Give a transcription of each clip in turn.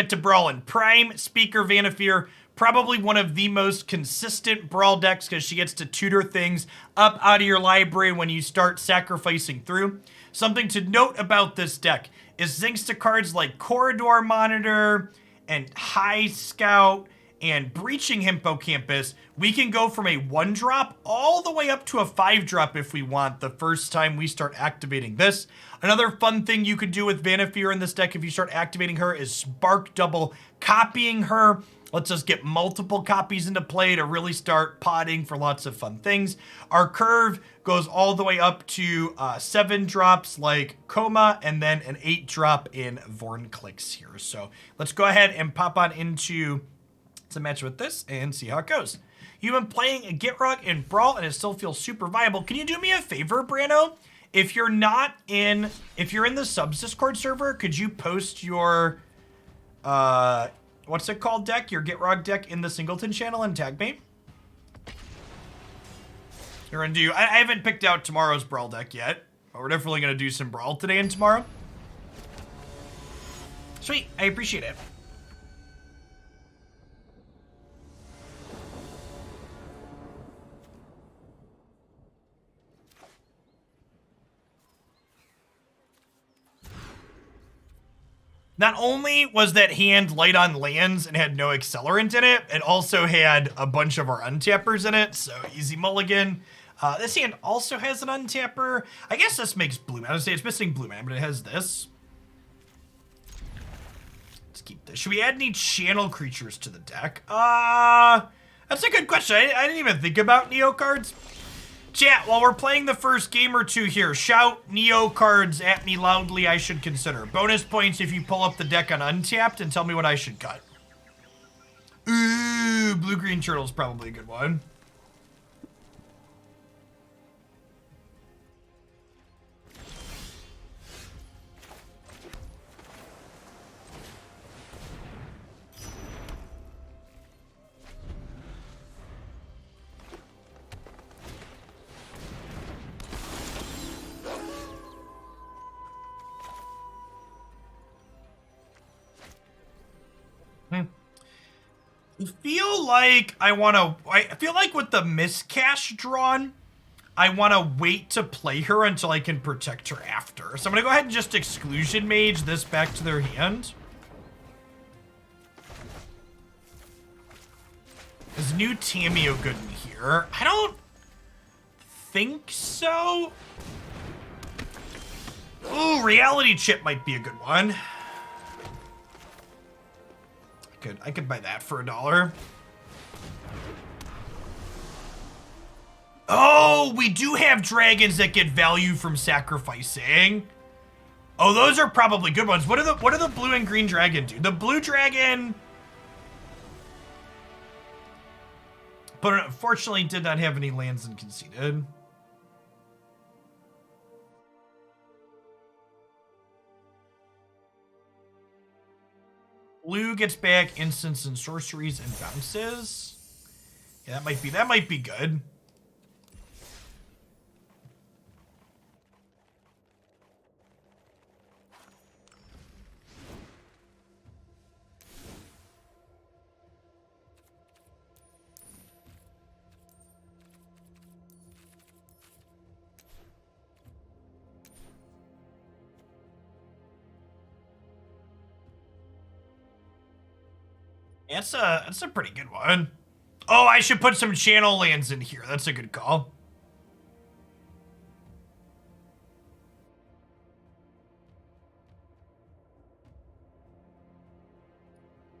get to Brawl in Prime. Speaker Vannifar, probably one of the most consistent Brawl decks because she gets to tutor things up out of your library when you start sacrificing through. Something to note about this deck is thanks to cards like Corridor Monitor and High Scout and Breaching Hippocamp, we can go from a 1-drop all the way up to a 5-drop if we want the first time we start activating this. Another fun thing you could do with Vannifar in this deck if you start activating her is Spark Double copying her. Lets us get multiple copies into play to really start potting for lots of fun things. Our curve goes all the way up to 7 drops like Coma and then an 8-drop in Vorinclex here. So let's go ahead and pop on into some match with this and see how it goes. You've been playing a Gitrog in Brawl and it still feels super viable. Can you do me a favor, Brano? If you're in the subs Discord server, could you post your, what's it called deck? Your Gitrog deck in the Singleton channel and tag me? We're gonna do, I haven't picked out tomorrow's Brawl deck yet, but we're definitely gonna do some Brawl today and tomorrow. Sweet, I appreciate it. Not only was that hand light on lands and had no accelerant in it, it also had a bunch of our untappers in it, so easy mulligan. This hand also has an untapper. I guess this makes blue mana. I would say it's missing blue mana, but it has this. Let's keep this. Should we add any channel creatures to the deck? That's a good question. I didn't even think about Neo cards. Chat, while we're playing the first game or two here, shout Neo cards at me loudly I should consider. Bonus points if you pull up the deck on Untapped and tell me what I should cut. Ooh, Blue-Green Turtle's probably a good one. I feel like with the miscast drawn, I want to wait to play her until I can protect her after. So I'm going to go ahead and just Exclusion Mage this back to their hand. Is new Tamiyo good in here? I don't think so. Ooh, Reality Chip might be a good one. I could buy that for $1. Oh, we do have dragons that get value from sacrificing. Oh, those are probably good ones. What do the blue and green dragon do? The blue dragon, but unfortunately did not have any lands and conceded. Blue gets back instants and sorceries and bounces. Yeah, that might be good. That's a pretty good one. Oh, I should put some channel lands in here. That's a good call.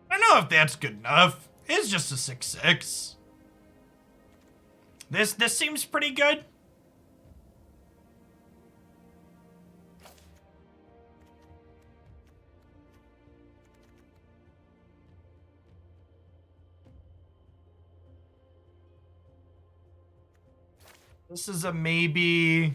I don't know if that's good enough. It's just a 6/6. This seems pretty good. This is a maybe.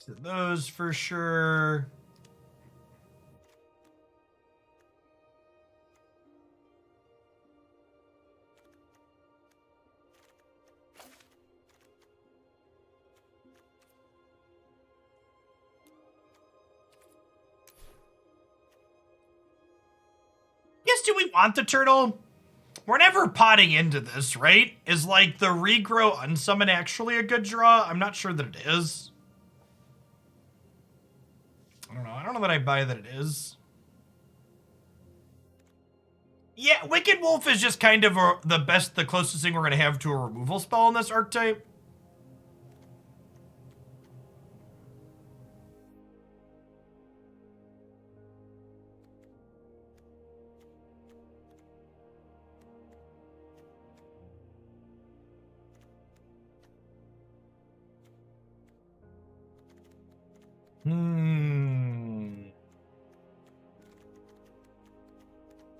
To those for sure. do we want the turtle? We're never potting into this, right? Is like the regrow unsummon actually a good draw? I'm not sure that it is. I don't know. I don't know that I buy that it is. Yeah, Wicked Wolf is just kind of the closest thing we're going to have to a removal spell in this archetype.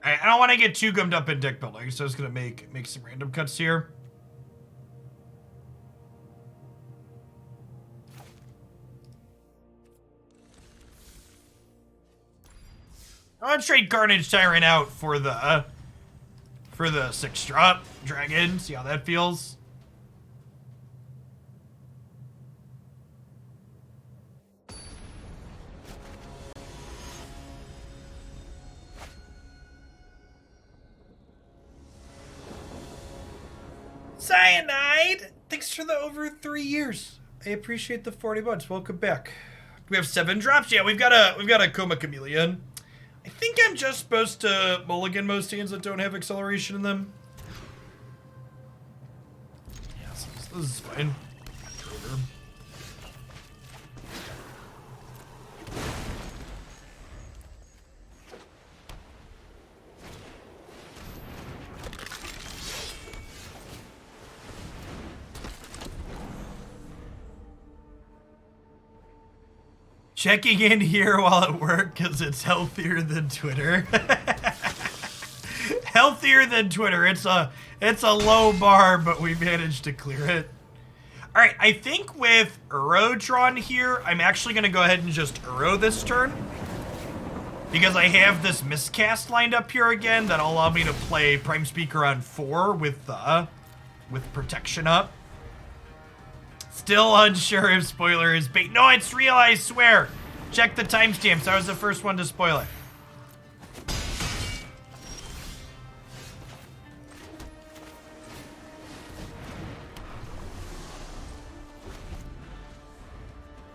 I don't want to get too gummed up in deck building, so I was going to make some random cuts here. I'm going to trade Carnage Tyrant out for the 6-drop dragon, see how that feels. Cyanide, thanks for the over 3 years. I appreciate the 40 months. Welcome back. We have 7 drops. Yeah, we've got a Coma Chameleon. I think I'm just supposed to mulligan most hands that don't have acceleration in them. Yeah, this is fine. Checking in here while at work because it's healthier than Twitter. Healthier than Twitter. It's a low bar, but we managed to clear it. All right, I think with Uro drawn here, I'm actually going to go ahead and just Uro this turn. Because I have this miscast lined up here again that'll allow me to play Prime Speaker on 4 with protection up. Still unsure if spoiler is bait. No, it's real, I swear. Check the timestamps. I was the first one to spoil it.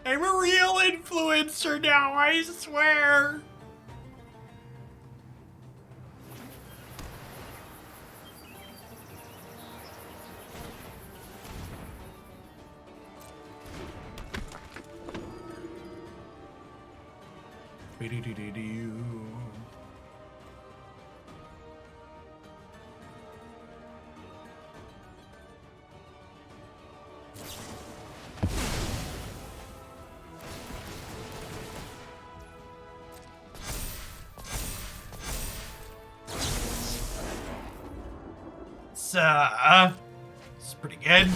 I'm a real influencer now, I swear. It's pretty good.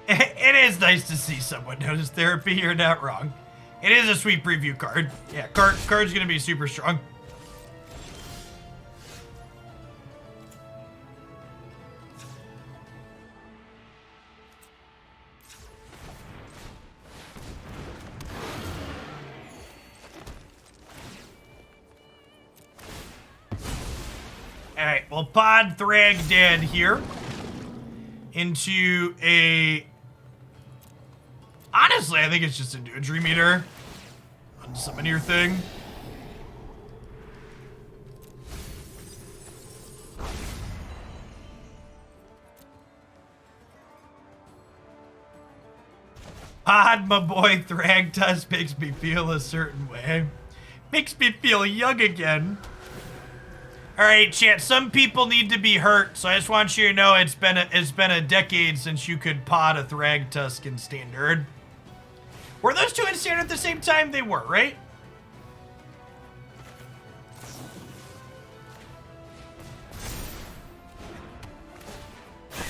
It is nice to see someone notice therapy. You're not wrong. It is a sweet preview card. Yeah, card's gonna be super strong. Alright, we'll pod Thragtusk here into a... Honestly, I think it's just into a Dream Eater. Unsummon your thing. Pod, my boy Thragtusk makes me feel a certain way. Makes me feel young again. Alright, chat, some people need to be hurt, so I just want you to know it's been a decade since you could pod a Thragtusk in Standard. Were those two in Standard at the same time? They were, right?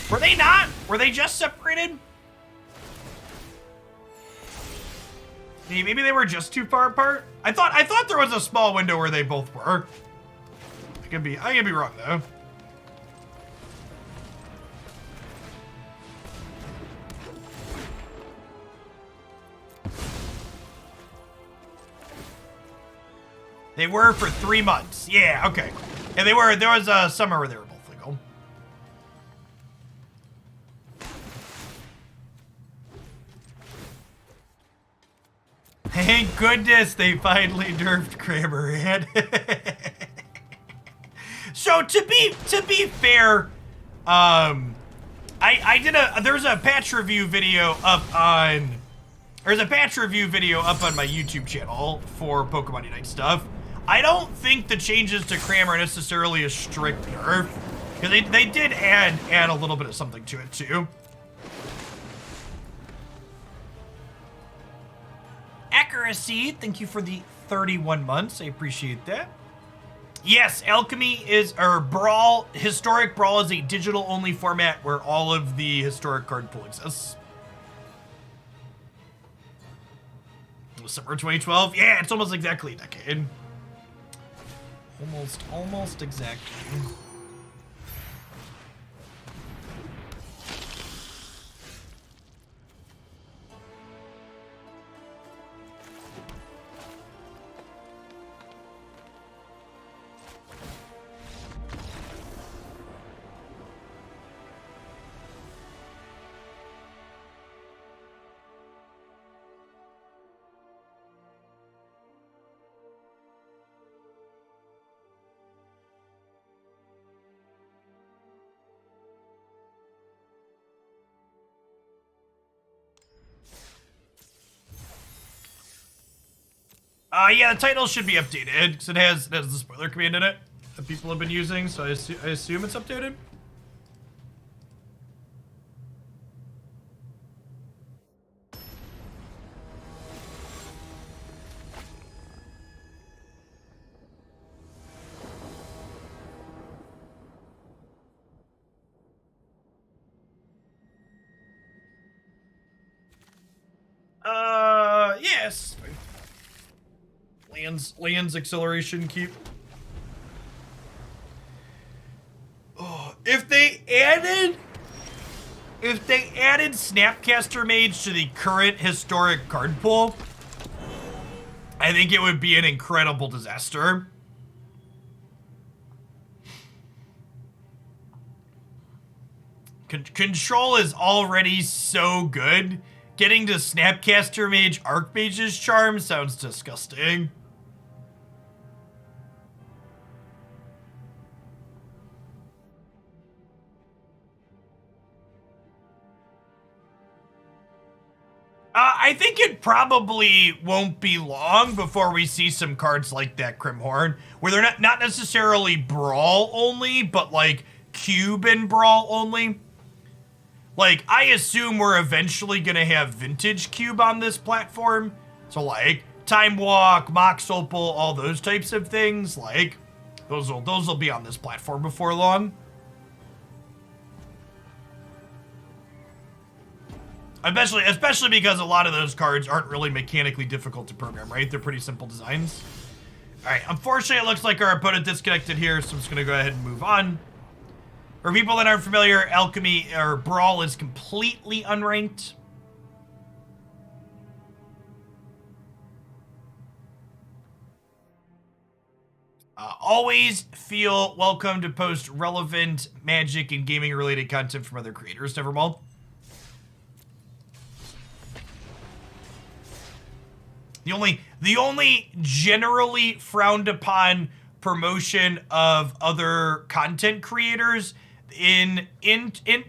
Were they not? Were they just separated? Maybe they were just too far apart? I thought there was a small window where they both were. I could be wrong though. They were for 3 months. Yeah, okay. Yeah, they were. There was a summer where they were both legal. Thank goodness they finally nerfed Cramorant. So to be fair, I did there's a patch review video up on my YouTube channel for Pokemon Unite stuff. I don't think the changes to Cram are necessarily a strict nerf, because they did add a little bit of something to it too. Accuracy, thank you for the 31 months. I appreciate that. Yes, Alchemy is, or Brawl, Historic Brawl is a digital-only format where all of the historic card pool exists. Summer 2012? Yeah, it's almost exactly a decade. Almost exactly. Yeah, the title should be updated because it has the spoiler command in it that people have been using, so I assume it's updated. Yes. Lands acceleration keep. Oh, if they added Snapcaster Mage to the current historic card pool, I think it would be an incredible disaster. Control is already so good. Getting to Snapcaster Mage Archmage's Charm sounds disgusting. I think it probably won't be long before we see some cards like that Crimhorn, where they're not necessarily Brawl only, but like Cube and Brawl only. Like, I assume we're eventually gonna have Vintage Cube on this platform. So like, Time Walk, Mox Opal, all those types of things, like, those will be on this platform before long. Especially because a lot of those cards aren't really mechanically difficult to program, right? They're pretty simple designs. All right, unfortunately, it looks like our opponent disconnected here, so I'm just gonna go ahead and move on. For people that aren't familiar, Alchemy or Brawl is completely unranked. Always feel welcome to post relevant Magic and gaming related content from other creators, Nevermall. The only generally frowned upon promotion of other content creators in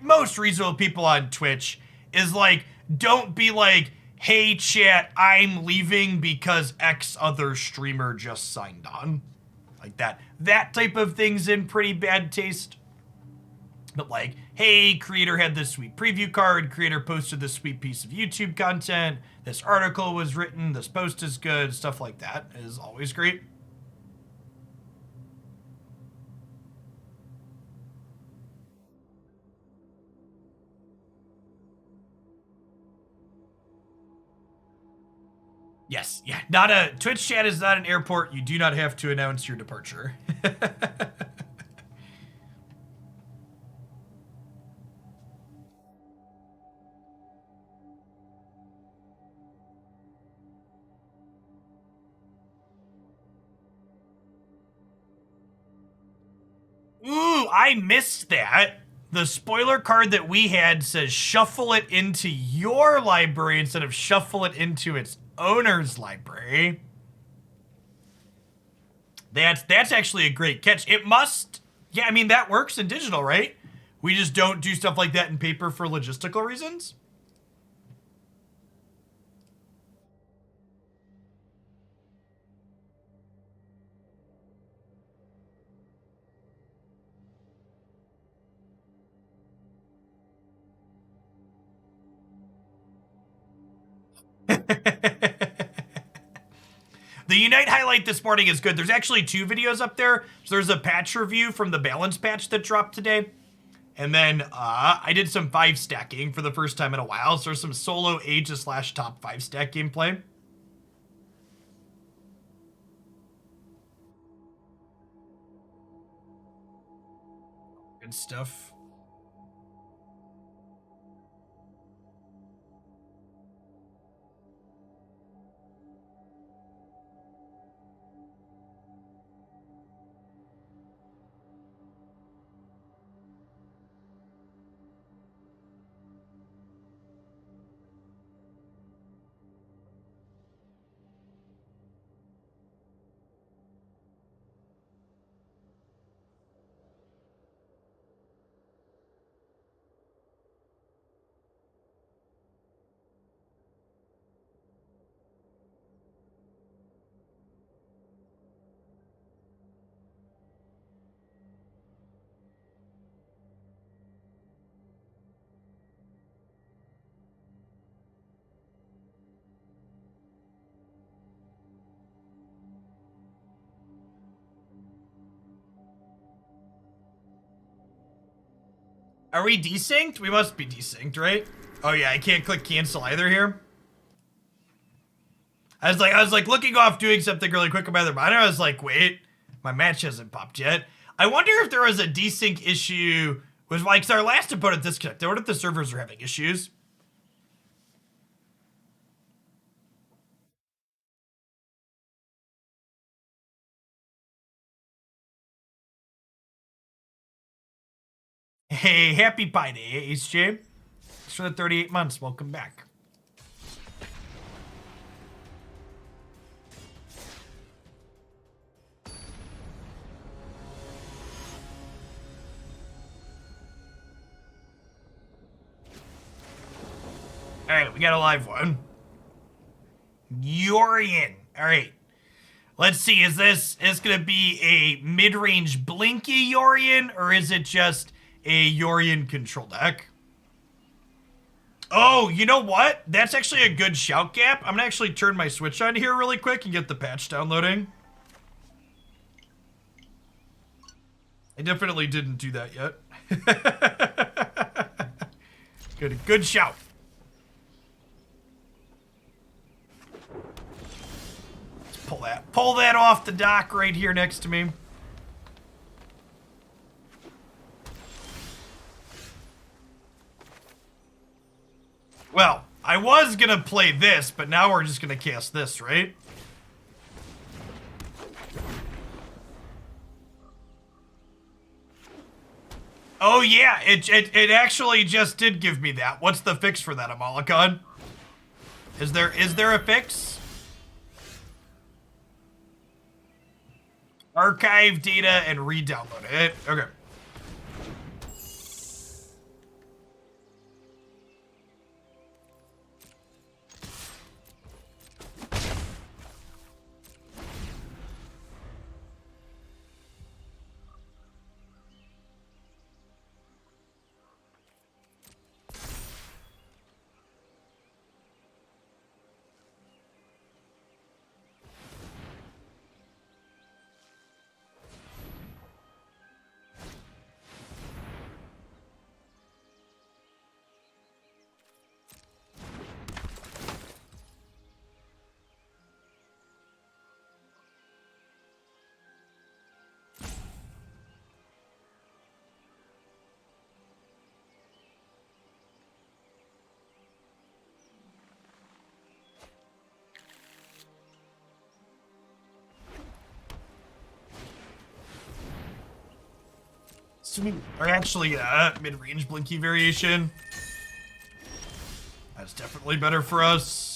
most reasonable people on Twitch is like, don't be like, hey chat, I'm leaving because X other streamer just signed on. Like that type of thing's in pretty bad taste. But like, hey, creator had this sweet preview card, creator posted this sweet piece of YouTube content, this article was written, this post is good, stuff like that is always great. Yes, yeah, Twitch chat is not an airport. You do not have to announce your departure. Oh, I missed that. The spoiler card that we had says shuffle it into your library instead of shuffle it into its owner's library. That's actually a great catch. It must, yeah, I mean, that works in digital, right? We just don't do stuff like that in paper for logistical reasons. The Unite highlight this morning is good. There's actually 2 videos up there. So there's a patch review from the balance patch that dropped today. And then I did some 5 stacking for the first time in a while. So there's some solo Aegis / top 5 stack gameplay. Good stuff. Are we desynced? We must be desynced, right? Oh yeah, I can't click cancel either here. I was like looking off doing something really quick on my other monitor. I was like, wait, my match hasn't popped yet. I wonder if there was a desync issue with like, cause our last opponent disconnected. I wonder if the servers are having issues. Hey, happy Pi Day, Ace J. Thanks for the 38 months. Welcome back. All right, we got a live one. Yorion. All right. Let's see, is this gonna be a mid-range blinky Yorion, or is it just a Yorion control deck? Oh, you know what? That's actually a good shout gap. I'm gonna actually turn my Switch on here really quick and get the patch downloading. I definitely didn't do that yet. Good shout. Pull that off the dock right here next to me. Well, I was gonna play this, but now we're just gonna cast this, right? Oh yeah, it actually just did give me that. What's the fix for that, Amalekon? Is there a fix? Archive data and re-download it. Okay. Sweet. Or actually, mid-range Blinky variation. That's definitely better for us.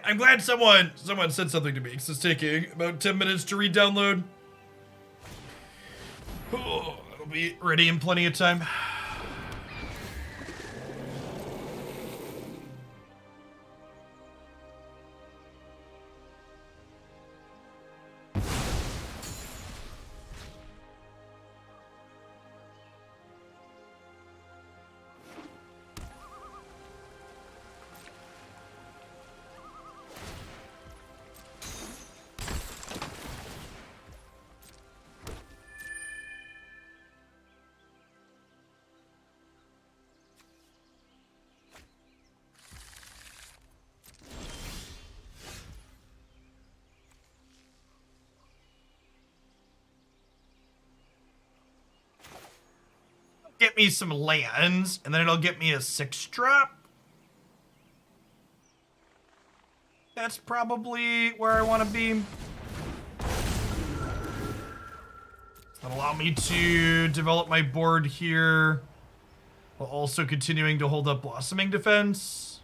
I'm glad someone said something to me, because it's taking about 10 minutes to re-download. Oh, it'll be ready in plenty of time. Get me some lands, and then it'll get me a 6-drop. That's probably where I want to be. That'll allow me to develop my board here, while also continuing to hold up Blossoming Defense.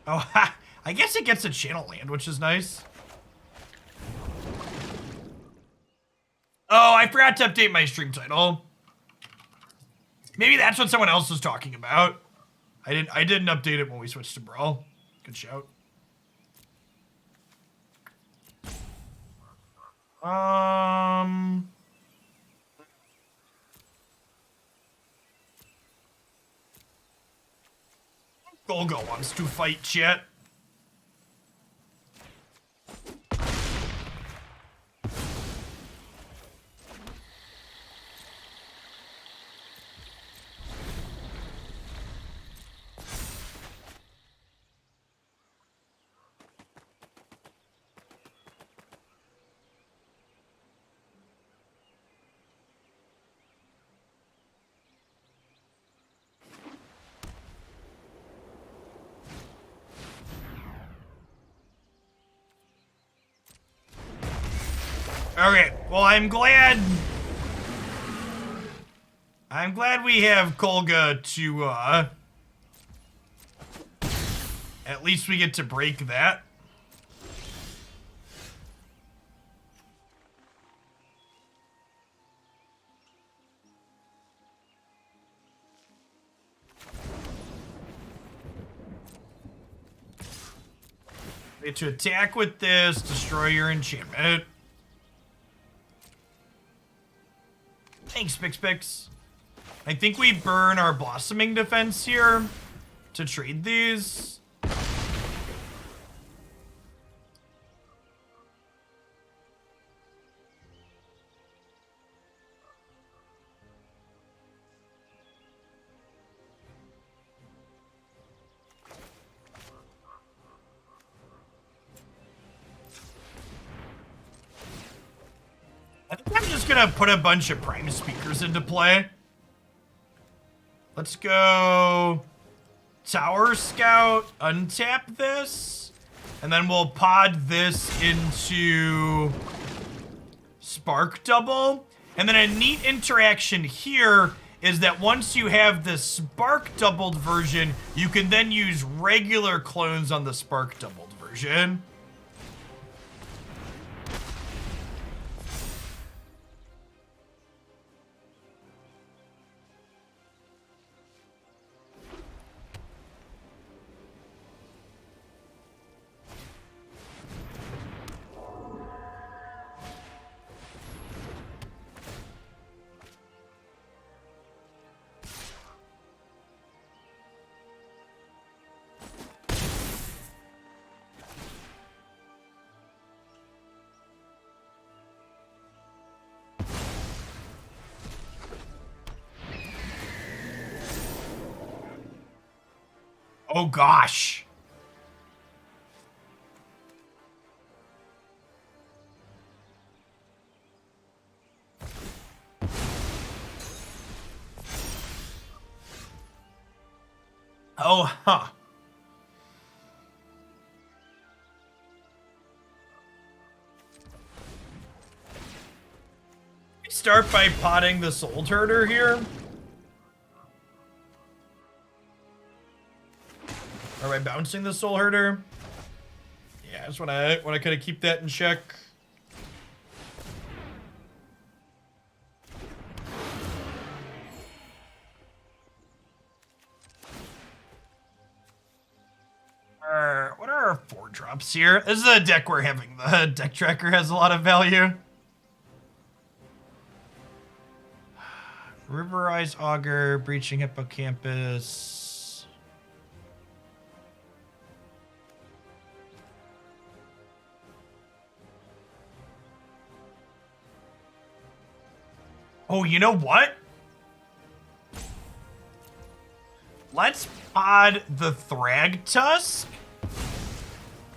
Oh, ha! I guess it gets a channel land, which is nice. Oh, I forgot to update my stream title. Maybe that's what someone else was talking about. I didn't update it when we switched to Brawl. Good shout. Golgo wants to fight, chat. Okay, well, I'm glad we have Kolga to, at least we get to break that. We get to attack with this, destroy your enchantment. Thanks, Pix. I think we burn our Blossoming Defense here to trade these. I think I'm just gonna put a bunch of Prime Speakers into play. Let's go Tower Scout, untap this, and then we'll pod this into Spark Double. And then a neat interaction here is that once you have the Spark Doubled version, you can then use regular clones on the Spark Doubled version. Oh gosh. Oh, huh. Start by potting the Soul Herder here. Or by bouncing the Soul Herder. Yeah, I just wanna kind of keep that in check. What are our 4-drops here? This is a deck where having the deck tracker has a lot of value. Riverwise Augur, Breaching Hippocampus. Oh, you know what? Let's pod the Thragtusk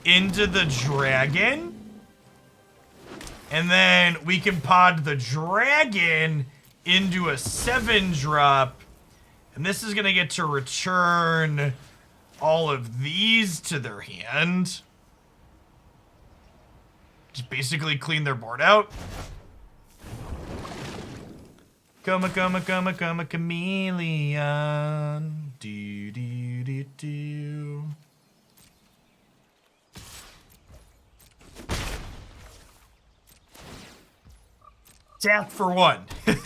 into the dragon. And then we can pod the dragon into a 7-drop. And this is going to get to return all of these to their hand. Just basically clean their board out. Coma, chameleon. Do, do, do, do. Tap for 1. Just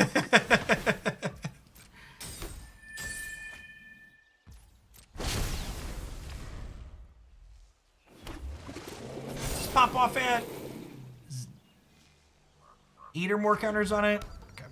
pop off it. 8 or more counters on it. Okay.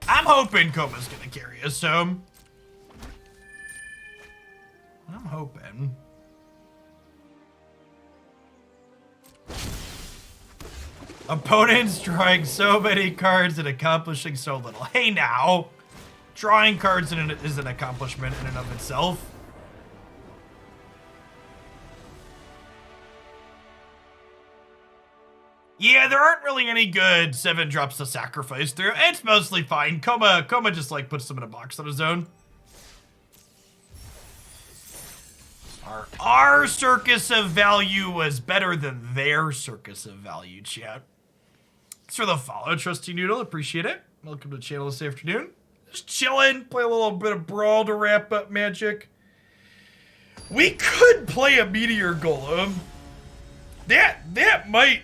I'm hoping Koma's gonna carry us home. I'm hoping. Opponents drawing so many cards and accomplishing so little. Hey now, drawing cards is an accomplishment in and of itself. Yeah, there aren't really any good 7-drops to sacrifice through. It's mostly fine. Koma just like puts them in a box on his own. Our circus of value was better than their circus of value, chat. Thanks for the follow, Trusty Noodle. Appreciate it. Welcome to the channel this afternoon. Just chilling. Play a little bit of Brawl to wrap up Magic. We could play a Meteor Golem. That might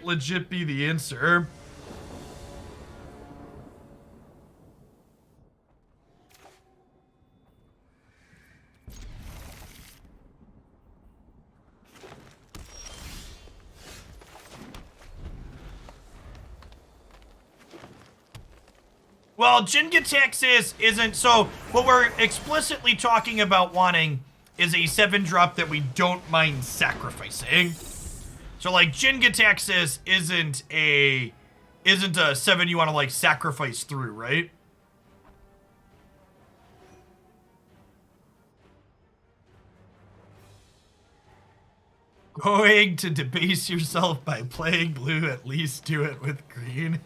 legit be the answer. Well, Jin-Gitaxias isn't, so what we're explicitly talking about wanting is a 7-drop that we don't mind sacrificing. So like Jin-Gitaxias isn't a 7 you want to like sacrifice through, right? Going to debase yourself by playing blue, at least do it with green.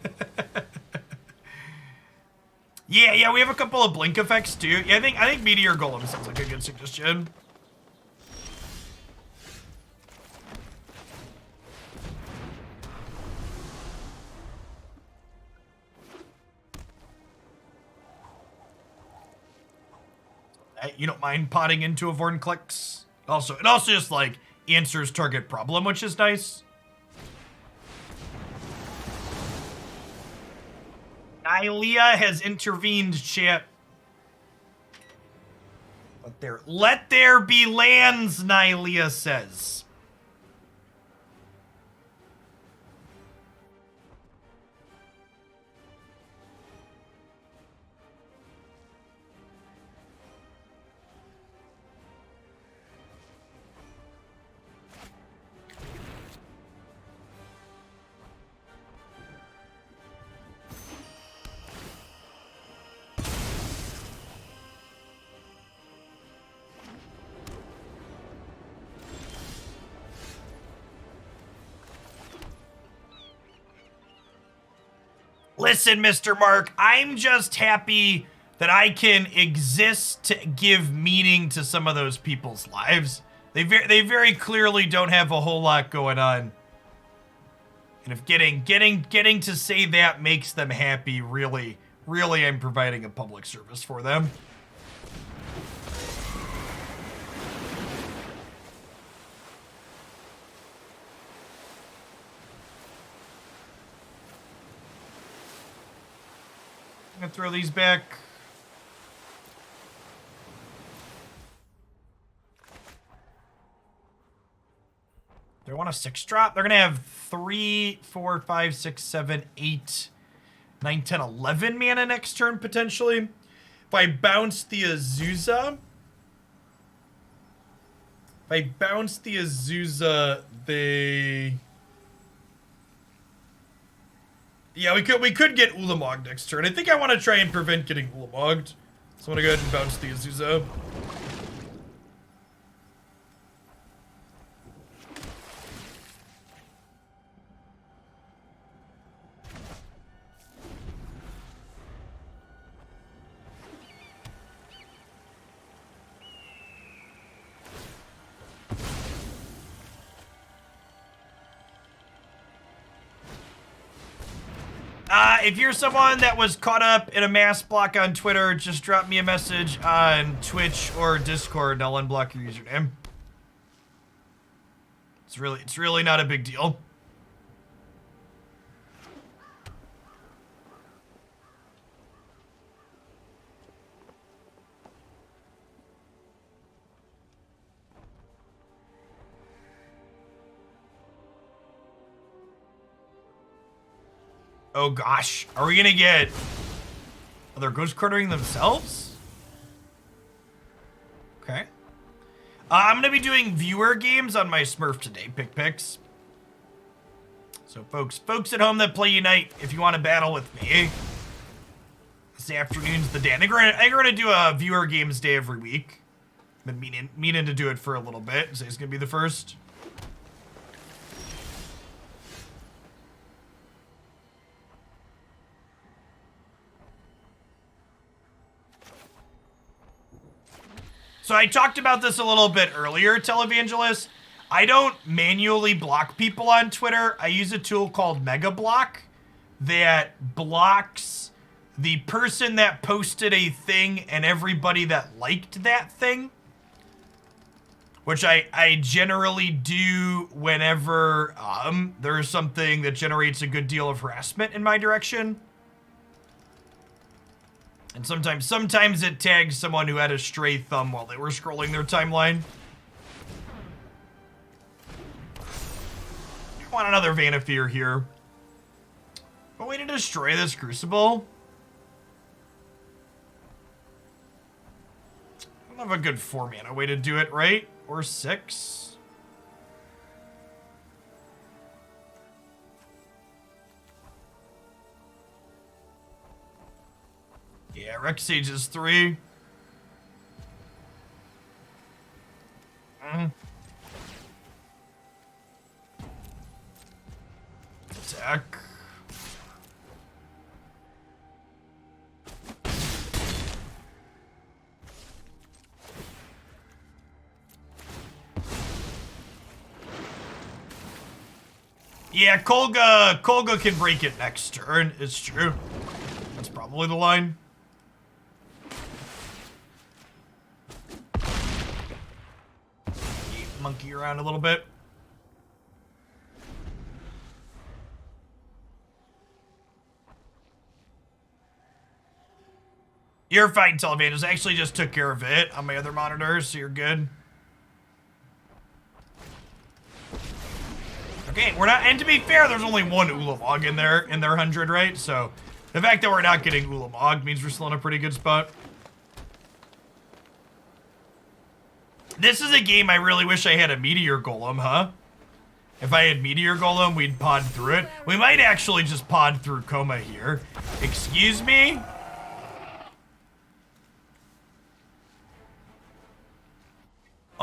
Yeah, we have a couple of blink effects too. Yeah, I think Meteor Golem sounds like a good suggestion. You don't mind potting into a Vorinclex? Also, it also just like answers target problem, which is nice. Nylea has intervened, chat. Let there be lands, Nylea says. Listen, Mr. Mark, I'm just happy that I can exist to give meaning to some of those people's lives. They very clearly don't have a whole lot going on. And if getting to say that makes them happy, really I'm providing a public service for them. I'm gonna throw these back. They want a 6-drop. They're gonna have 3, 4, 5, 6, 7, 8, 9, 10, 11 mana next turn potentially. If I bounce the Azusa, they. Yeah, we could get Ulamog next turn. I think I want to try and prevent getting Ulamogged. So I'm gonna go ahead and bounce the Azusa. If you're someone that was caught up in a mass block on Twitter, just drop me a message on Twitch or Discord and I'll unblock your username. It's really not a big deal. Oh gosh, are we gonna get... Oh, they're ghost quartering themselves? Okay. I'm gonna be doing viewer games on my Smurf today, pick picks. So folks at home that play Unite, if you want to battle with me, this afternoon's the day. I think we're gonna do a viewer games day every week. Been meaning to do it for a little bit. So it's gonna be the first. So I talked about this a little bit earlier, Televangelist. I don't manually block people on Twitter. I use a tool called Mega Block that blocks the person that posted a thing and everybody that liked that thing. Which I generally do whenever there's something that generates a good deal of harassment in my direction. And sometimes it tags someone who had a stray thumb while they were scrolling their timeline. I want another Vannifar here. A way to destroy this Crucible? I don't have a good 4 mana way to do it, right? Or 6? Yeah, Rex Sage is 3. Attack. Yeah, Kolga can break it next turn. It's true. That's probably the line. Monkey around a little bit. You're fine, Televangelist. I actually just took care of it on my other monitors, so you're good. Okay, we're not, and to be fair, there's only one Ulamog in their 100, right? So the fact that we're not getting Ulamog means we're still in a pretty good spot. This is a game I really wish I had a Meteor Golem, huh? If I had Meteor Golem, we'd pod through it. We might actually just pod through Coma here. Excuse me?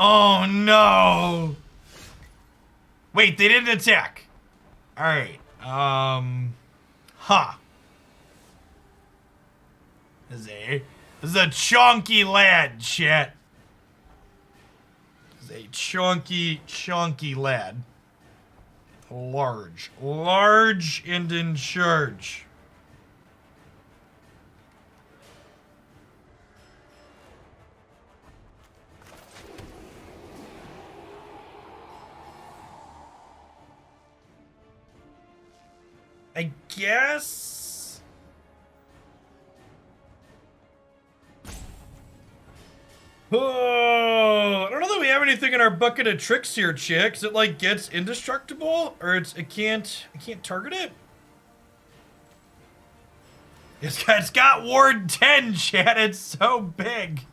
Oh no! Wait, they didn't attack. Alright, huh. This is a chunky lad, chat. This is a chunky lad. Large and in charge. I guess. Oh, I don't know that we have anything in our bucket of tricks here, chicks. It like gets indestructible, or it can't target it. It's got Ward 10, chat. It's so big.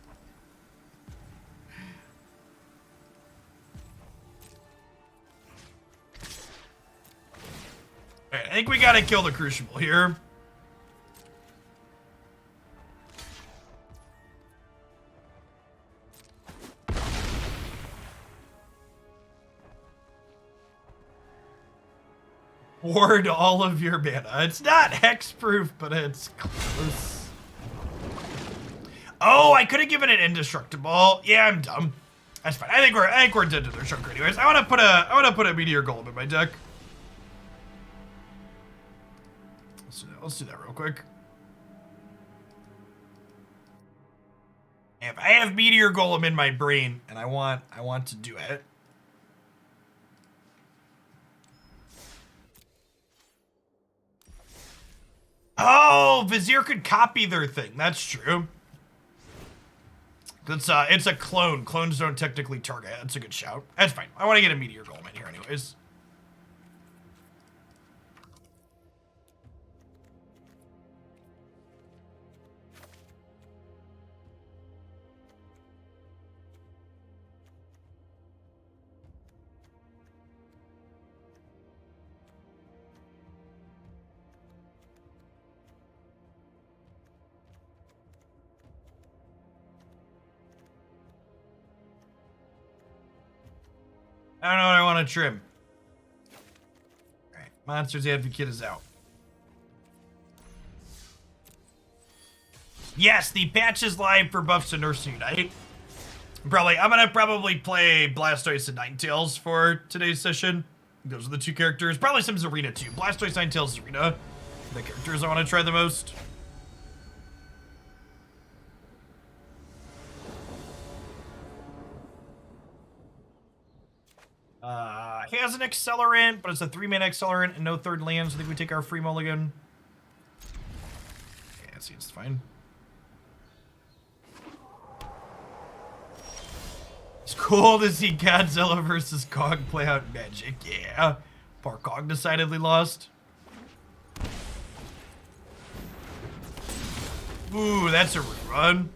Alright, I think we gotta kill the Crucible here. Ward all of your mana. It's not hexproof, but it's close. Oh, I could have given it indestructible. Yeah, I'm dumb. That's fine. I think we're dead to their chunk anyways. I wanna put a Meteor Golem in my deck. Let's do that real quick. If I have Meteor Golem in my brain and I want to do it. Oh, Vizier could copy their thing. That's true. It's a clone. Clones don't technically target. That's a good shout. That's fine. I want to get a Meteor Golem in here anyways. I don't know what I want to trim. Alright, Monsters Advocate is out. Yes, the patch is live for buffs to Nurse Unite. I'm gonna probably play Blastoise and Ninetales for today's session. Those are the two characters. Probably some Zarina too. Blastoise, Ninetales, Zarina. The characters I want to try the most. He has an accelerant, but it's a 3-mana accelerant and no third land, so I think we take our free mulligan. Yeah, it seems fine. It's cool to see Godzilla versus Kong play out Magic. Yeah. Poor Kong decidedly lost. Ooh, that's a rerun.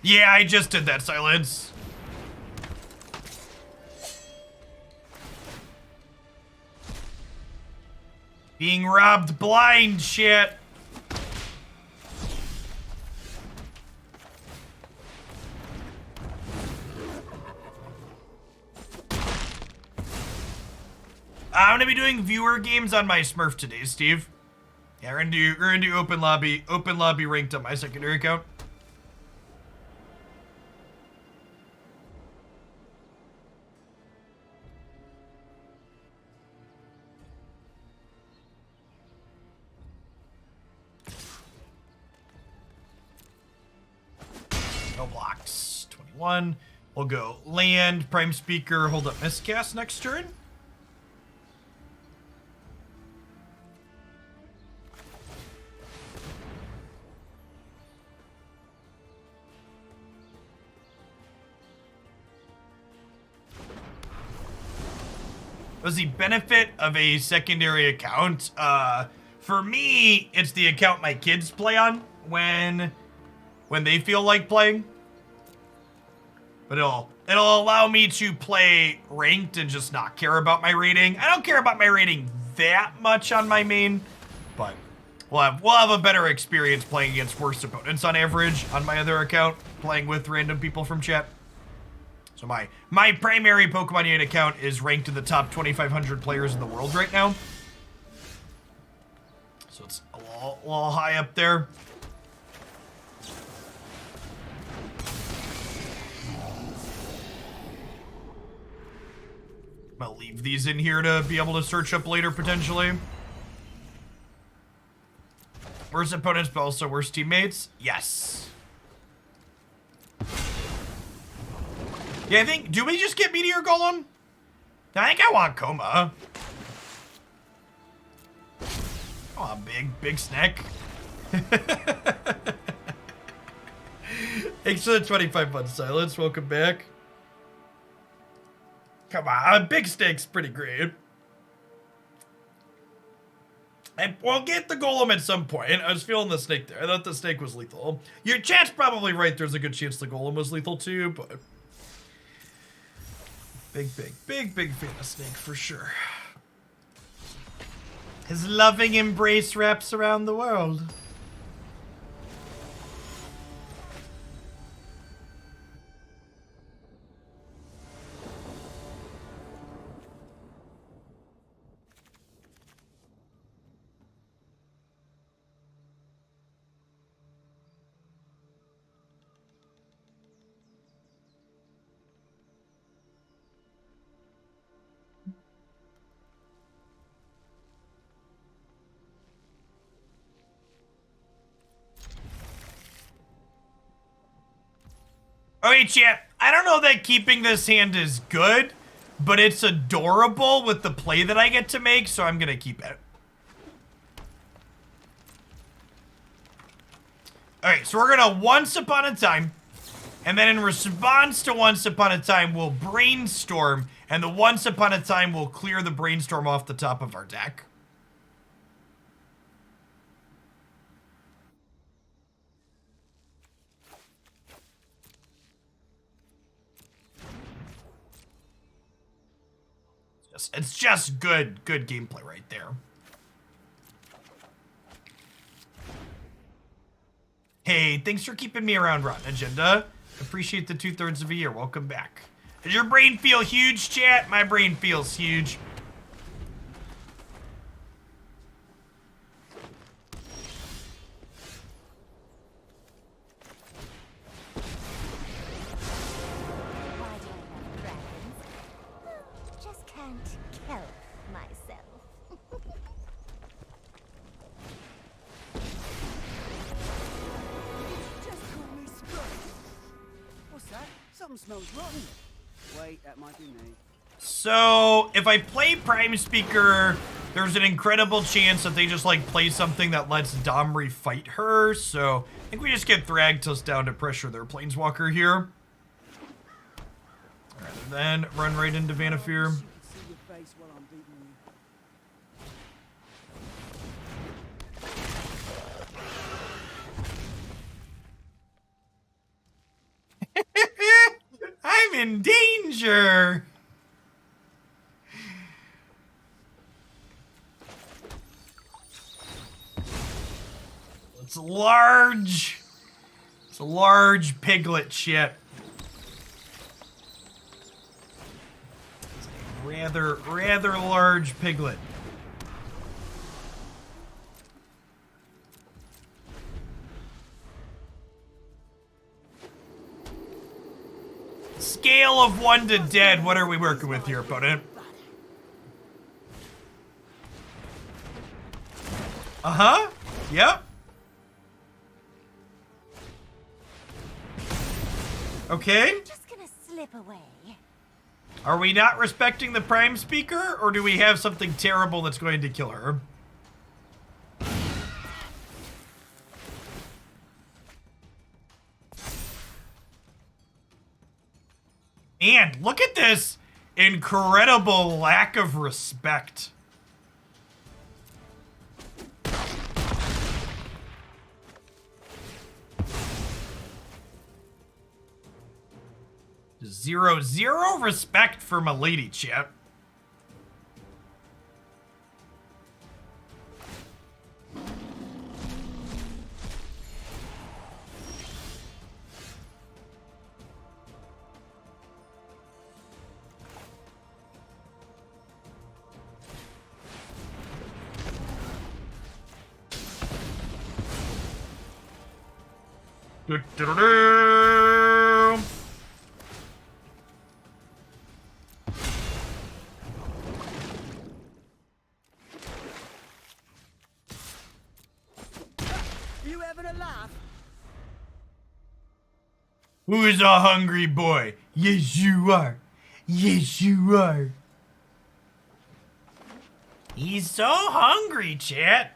Yeah, I just did that, Silence. Being robbed blind, shit. I'm gonna be doing viewer games on my Smurf today, Steve. Yeah, we're gonna do open lobby ranked on my secondary account. No blocks. 1. We'll go land, Prime Speaker, hold up Miscast next turn. Was the benefit of a secondary account? For me, it's the account my kids play on when they feel like playing. But it'll allow me to play ranked and just not care about my rating. I don't care about my rating that much on my main, but we'll have a better experience playing against worse opponents on average on my other account, playing with random people from chat. So my primary Pokemon Unite account is ranked in the top 2,500 players in the world right now. So it's a little high up there. I'll leave these in here to be able to search up later, potentially. Worst opponents, but also worst teammates? Yes. Yeah, I think, do we just get Meteor Golem? I think I want Coma. Oh, big snack. Thanks for the 25 months silence. Welcome back. Come on, big snake's pretty great. And we'll get the golem at some point. I was feeling the snake there. I thought the snake was lethal. Your chat's probably right. There's a good chance the golem was lethal too, but big fan of snake for sure. His loving embrace wraps around the world. Okay, chat, I don't know that keeping this hand is good, but it's adorable with the play that I get to make, so I'm gonna keep it. Alright, so we're gonna Once Upon a Time, and then in response to Once Upon a Time, we'll Brainstorm, and the Once Upon a Time will clear the Brainstorm off the top of our deck. It's just good gameplay right there. Hey, thanks for keeping me around, Rotten Agenda. Appreciate the 2/3 of a year. Welcome back. Does your brain feel huge, chat? My brain feels huge. Smells rotten. Wait, that might be me. So, if I play Prime Speaker, there's an incredible chance that they just, like, play something that lets Domri fight her. So, I think we just get Thragtusk down to pressure their Planeswalker here. Rather than run right into Vannifar. I'm in danger. It's large. It's a large piglet ship. It's a rather large piglet. Scale of 1 to dead. What are we working with here, opponent? Uh-huh. Yep. Okay. Just gonna slip away. Are we not respecting the Prime Speaker, or do we have something terrible that's going to kill her? And look at this incredible lack of respect. Zero respect for my lady, chat. Do-do-do-do. You having a laugh? Who is a hungry boy? Yes, you are. Yes, you are. He's so hungry, chat.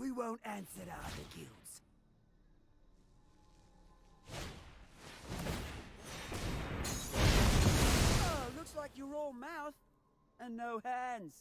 We won't answer to other guilds. Oh, looks like you're all mouth and no hands.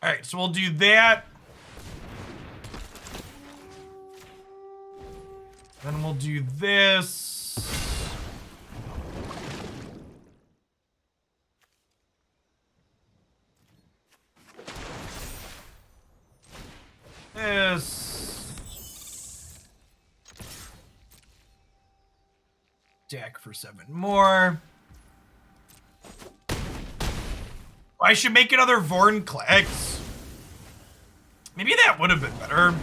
All right, so we'll do that. Then we'll do this. This. Deck for 7 more. I should make another Vorinclex. Maybe that would have been better.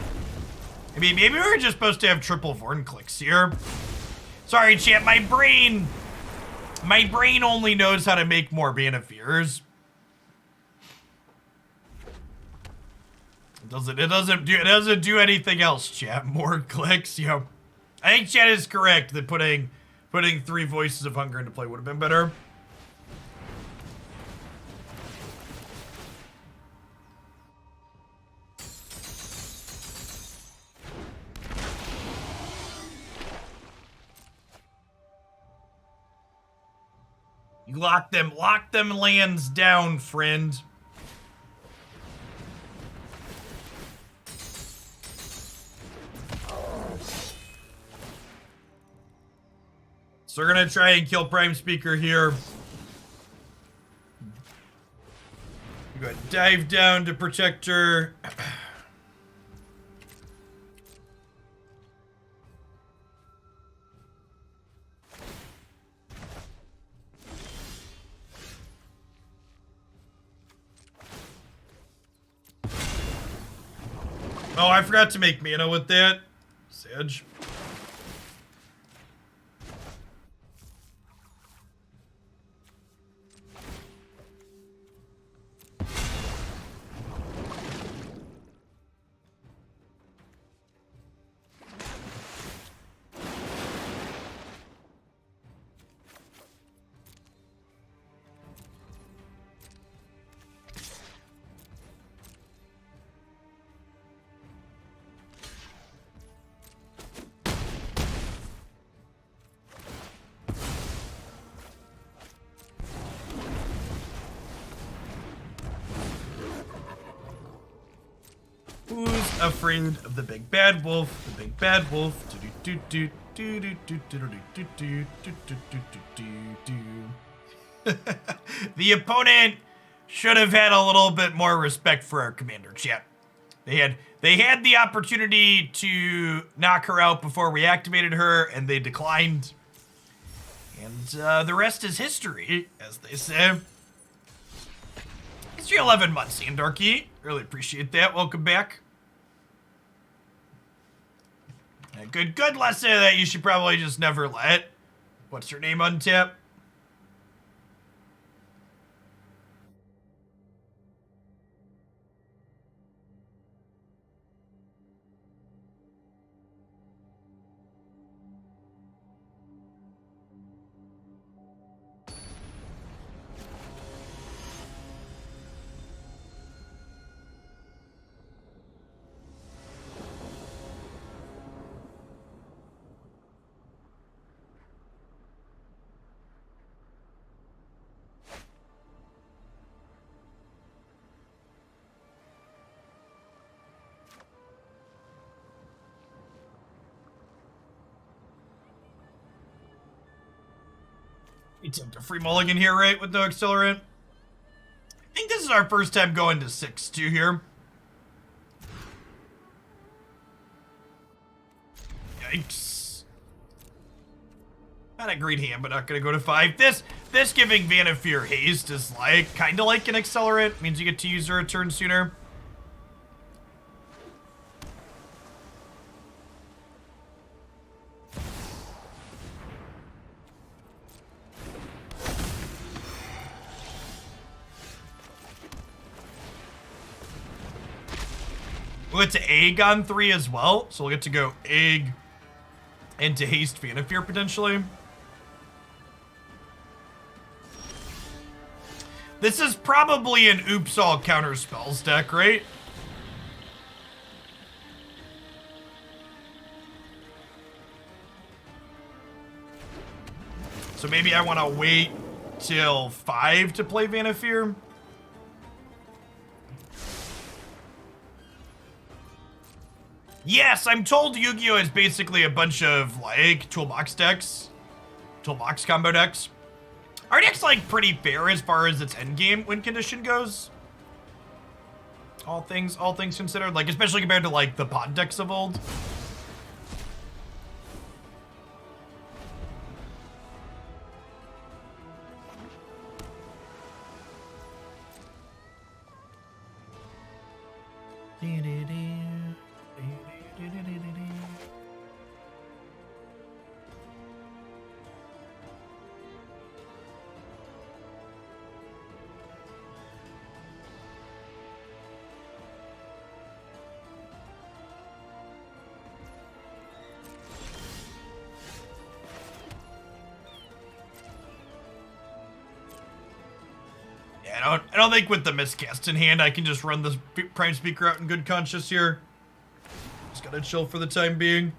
Maybe we were just supposed to have triple Vorinclex here. Sorry, chat. My brain only knows how to make more Vannifirs. It doesn't do anything else, chat. More clicks, yo. I think chat is correct that putting 3 Voices of Hunger into play would have been better. You lock them lands down, friend. So we're gonna try and kill Prime Speaker here. We're gonna dive down to protect her. Oh, I forgot to make mana with that. Sage. Who's afraid of the big bad wolf? The big bad wolf. The opponent should have had a little bit more respect for our commander, chat. They had the opportunity to knock her out before we activated her, and they declined. And the rest is history, as they say. It's your 11 months, Andarchy. Really appreciate that. Welcome back. A good lesson that you should probably just never let. What's your name untap? We took a free mulligan here, right, with no accelerant? I think this is our first time going to 6-2 here. Yikes. Not a great hand, but not gonna go to 5. This giving Vannifar haste is like, kinda like an accelerant. Means you get to use her a turn sooner. We'll get to Egg on 3 as well, so we'll get to go Egg into haste Vannifar potentially. This is probably an oops all counter spells deck, right? So maybe I want to wait till 5 to play Vannifar. Yes, I'm told Yu-Gi-Oh! Is basically a bunch of, like, toolbox decks. Toolbox combo decks. Our deck's, like, pretty fair as far as its endgame win condition goes. All things considered. Like, especially compared to, like, the pod decks of old. I don't think with the miscast in hand I can just run the Prime Speaker out in good conscience here. Just gotta chill for the time being.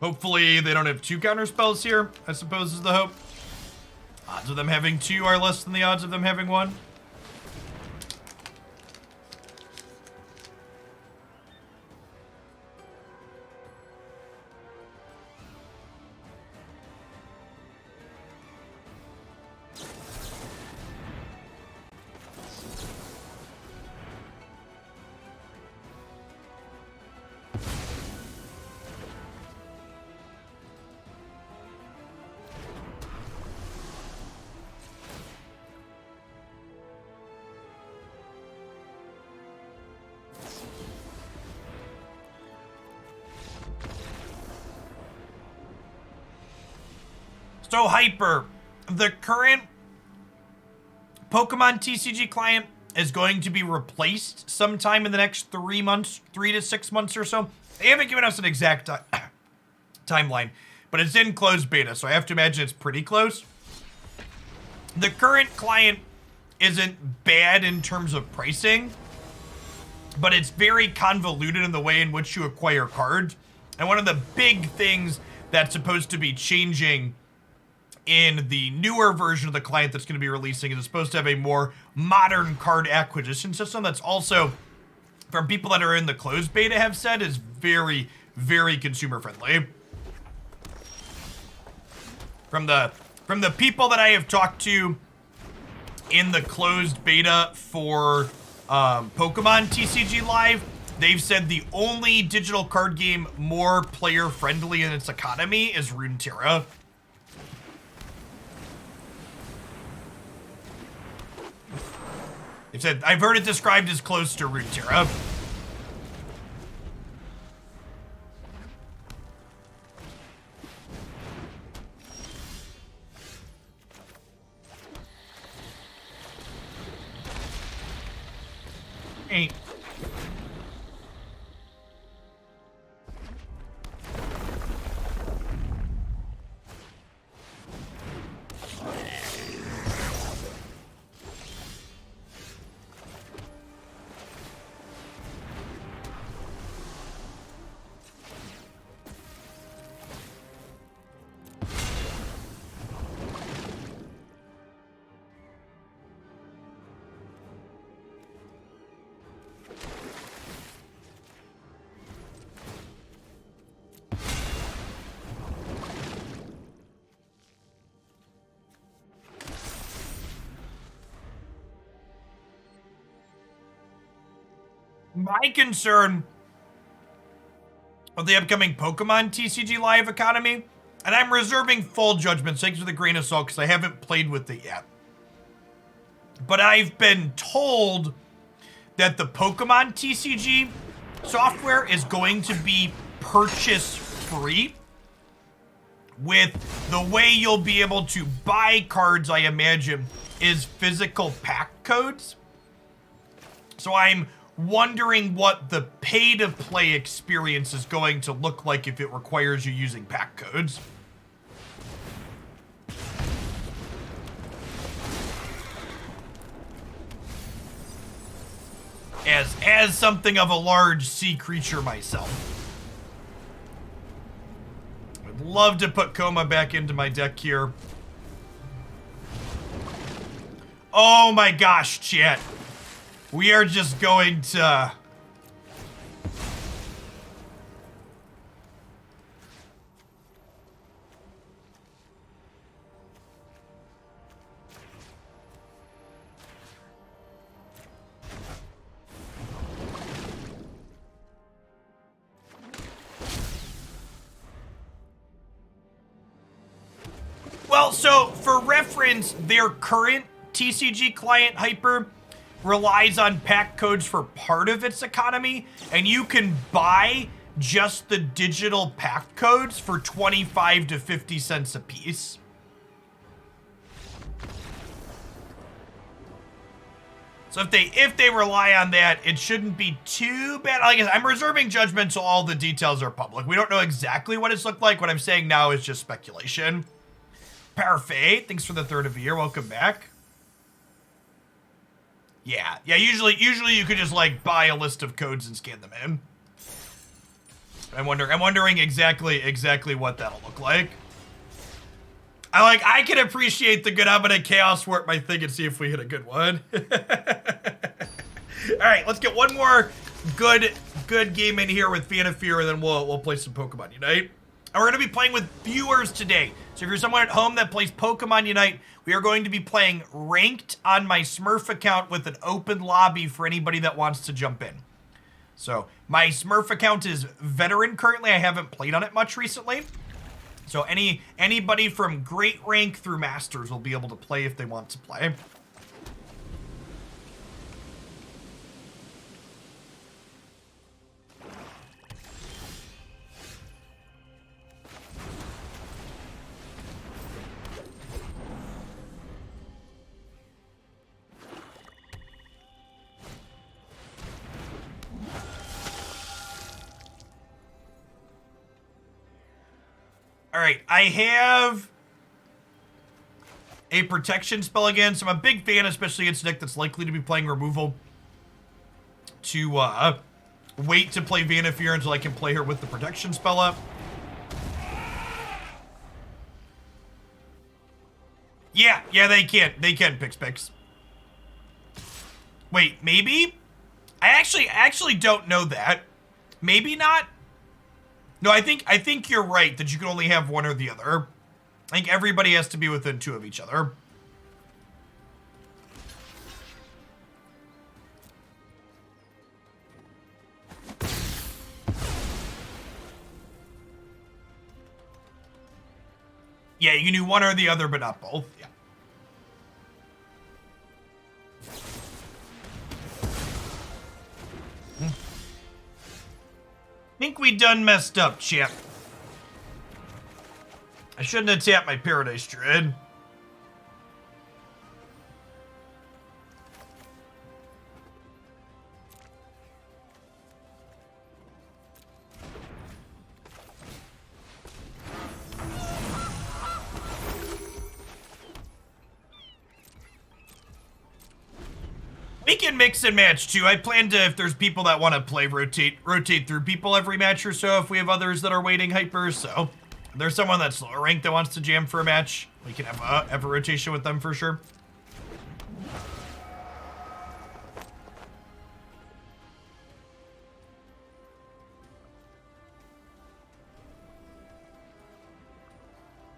Hopefully they don't have 2 counter spells here, I suppose is the hope. Odds of them having 2 are less than the odds of them having 1. So Hyper, the current Pokemon TCG client is going to be replaced sometime in the next 3 months, 3 to 6 months or so. They haven't given us an exact timeline, but it's in closed beta, so I have to imagine it's pretty close. The current client isn't bad in terms of pricing, but it's very convoluted in the way in which you acquire cards. And one of the big things that's supposed to be changing in the newer version of the client that's going to be releasing is it's supposed to have a more modern card acquisition system that's also, from people that are in the closed beta have said, is very, very consumer friendly. From the people that I have talked to in the closed beta for Pokemon TCG Live, they've said the only digital card game more player friendly in its economy is Runeterra. They've said, I've heard it described as close to Runeterra. Ain't. My concern of the upcoming Pokemon TCG Live economy, and I'm reserving full judgment, thanks with a grain of salt, because I haven't played with it yet. But I've been told that the Pokemon TCG software is going to be purchase free, with the way you'll be able to buy cards, I imagine, is physical pack codes. So I'm wondering what the pay-to-play experience is going to look like if it requires you using pack codes. As something of a large sea creature myself. I'd love to put Coma back into my deck here. Oh my gosh, chat. We are just going to... Well, so for reference, their current TCG client, Hyper, relies on pack codes for part of its economy, and you can buy just the digital pack codes for 25 to 50 cents a piece. So if they rely on that, it shouldn't be too bad. Like I said, I'm reserving judgment so all the details are public. We don't know exactly what it's looked like. What I'm saying now is just speculation. Parfait, thanks for the third of the year. Welcome back. Yeah, usually you could just like buy a list of codes and scan them in. I'm wondering exactly what that'll look like. I can appreciate the good. I'm gonna chaos warp my thing and see if we hit a good one. All right, let's get one more good game in here with Vannifar, and then we'll play some Pokemon Unite. And we're gonna be playing with viewers today. So if you're someone at home that plays Pokemon Unite, we are going to be playing ranked on my Smurf account with an open lobby for anybody that wants to jump in. So my Smurf account is veteran currently. I haven't played on it much recently. So anybody from great rank through masters will be able to play if they want to play. right, I have a protection spell again, so I'm a big fan, especially against a deck that's likely to be playing removal, to wait to play Vannifar until I can play her with the protection spell up. Yeah, they can pix. Wait, maybe? I actually don't know that. Maybe not. No, I think you're right that you can only have one or the other. I think everybody has to be within 2 of each other. Yeah, you can do one or the other, but not both. Yeah. Think we done messed up, chap. I shouldn't have tapped my Paradise Druid. We can mix and match too. I plan to, if there's people that want to play, rotate through people every match or so if we have others that are waiting hypers. So if there's someone that's lower ranked that wants to jam for a match, we can have a rotation with them for sure.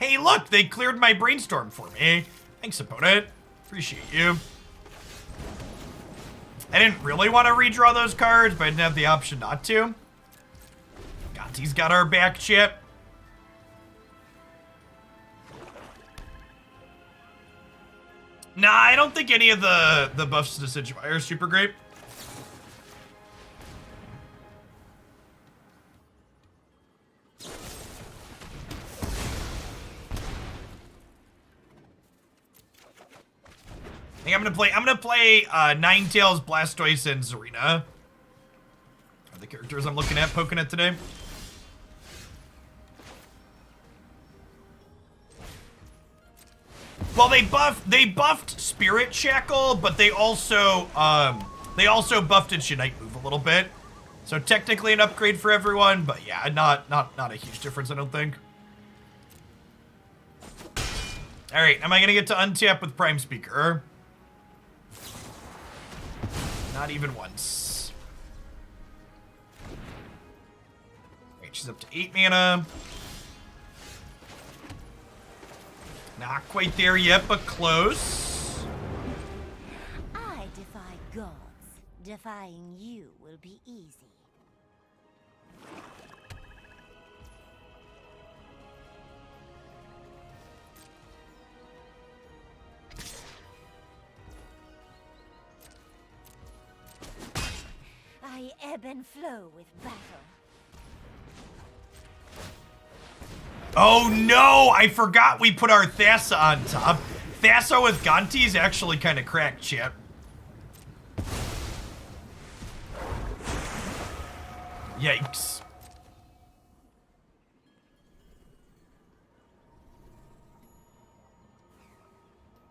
Hey, look, they cleared my Brainstorm for me. Thanks, opponent. Appreciate you. I didn't really want to redraw those cards, but I didn't have the option not to. Gonti's got our back, chip. Nah, I don't think any of the buffs to Decidueye are super great. I think I'm gonna play Ninetales, Blastoise, and Zarina. Are the characters I'm looking at poking at today? Well, they buffed Spirit Shackle, but they also buffed its Unite move a little bit. So technically an upgrade for everyone, but yeah, not a huge difference, I don't think. All right, am I gonna get to untap with Prime Speaker? Not even once. Right, she's up to 8 mana. Not quite there yet, but close. I defy gods. Defying you will be easy. I ebb and flow with battle. Oh no, I forgot we put our Thassa on top. Thassa with Gonti is actually kind of cracked, chat. Yikes.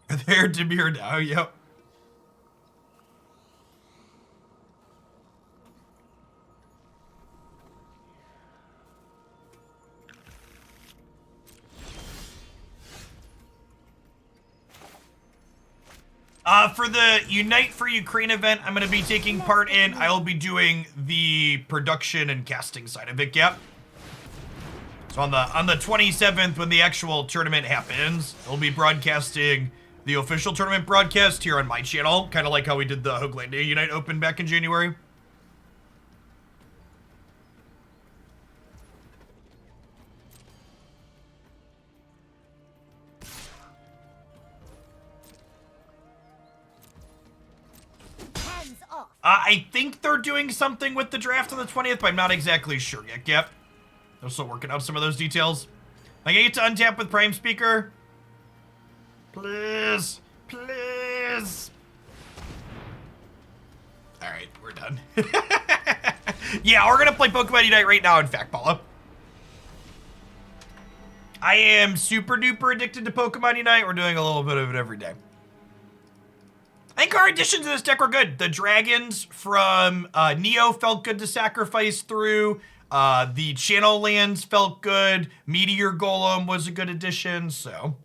There, Demir now, yep. For the Unite for Ukraine event, I'm going to be taking part in. I'll be doing the production and casting side of it, yep. So on the 27th, when the actual tournament happens, I'll be broadcasting the official tournament broadcast here on my channel, kind of like how we did the Hoaglandia Unite Open back in January. I think they're doing something with the draft on the 20th, but I'm not exactly sure yet. Yep. They're still working out some of those details. I get to untap with Prime Speaker. Please. Please. All right, we're done. Yeah, we're going to play Pokemon Unite right now, in fact, Paula. I am super duper addicted to Pokemon Unite. We're doing a little bit of it every day. I think our additions to this deck were good. The dragons from Neo felt good to sacrifice through. The channel lands felt good. Meteor Golem was a good addition, so